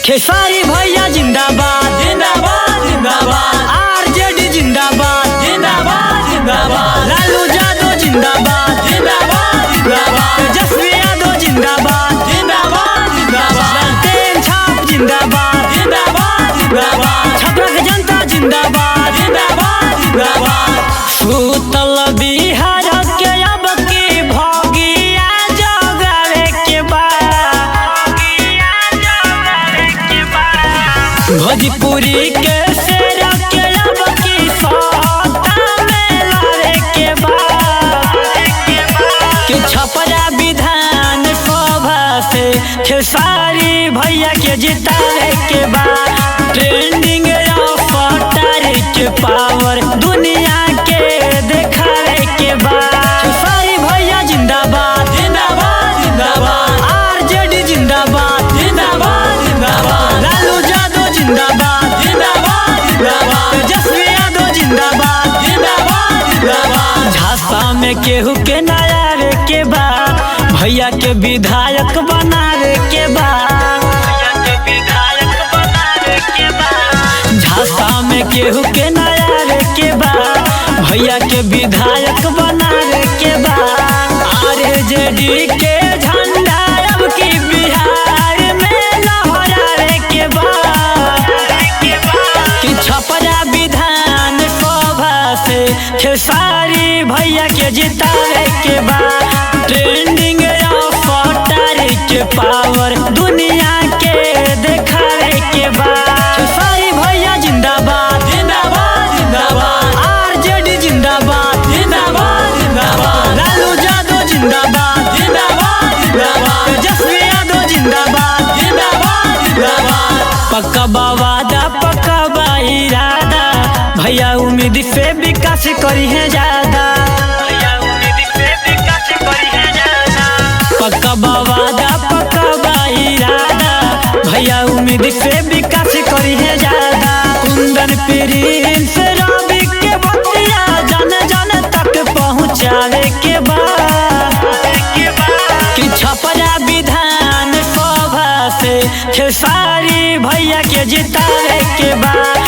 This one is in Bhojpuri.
खेसारी भैया जिंदाबाद जिंदाबाद जिंदाबाद, आरजेडी जिंदाबाद जिंदाबाद जिंदाबाद, लालू यादव जिंदाबाद जिंदाबाद जिंदाबाद, तेजस्वी यादव जिंदाबाद जिंदाबाद जिंदाबाद, लालटेन छाप जिंदाबाद जिंदाबाद जिंदाबाद, छपरा के जनता जिंदाबाद जिंदाबाद जिंदाबाद। सूतल बिहार के अब की भोगिया जगावे के भोजपुरी के शेर के अब की सौता में लावे के कि छपरा विधान सभा से खेसारी भैया के जितावे के बाद ट्रेंडिंग ऑफर के पावर दुनिया के देखावे के बाद खेसारी भैया जिंदाबाद जिंदाबाद जिंदाबाद, आरजेडी जिंदाबाद जिंदाबाद जिंदाबाद, लालू यादव जिंदाबाद जिंदाबाद जिंदाबाद, तेजस्वी यादव जिंदाबाद जिंदाबाद जिंदाबाद। झांसा में केहू के नयावे के बा भैया के विधायक बनावे के बा झांसा में केहू के नयावे के बा भैया के विधायक बनावे के बा आरजेडी के झंडा अब की बिहार में लहरावे के बा कि छपरा विधान सभा से खेसारी भैया के जितावे के बाद ट्रेंडिंग ऑफर के पावर दुनिया के देखावे के बाद खेसारी भैया जिंदाबाद जिंदाबाद जिंदाबाद, आरजेडी जिंदाबाद जिंदाबाद जिंदाबाद, लालू यादव जिंदाबाद जिंदाबाद जिंदाबाद, तेजस्वी यादव जिंदाबाद जिंदाबाद जिंदाबाद। पक्का वादा पक्का इरादा भैया उम्मीद से विकास करी है ज्यादा पक्का वादा पक्का इरादा भैया उम्मीद से विकास करी है ज्यादा कुंदन प्रिंस रवि के बतिया जन जन तक पहुँचावे के बाद कि छपरा विधान सभा से खेसारी भैया के जितावे के बाद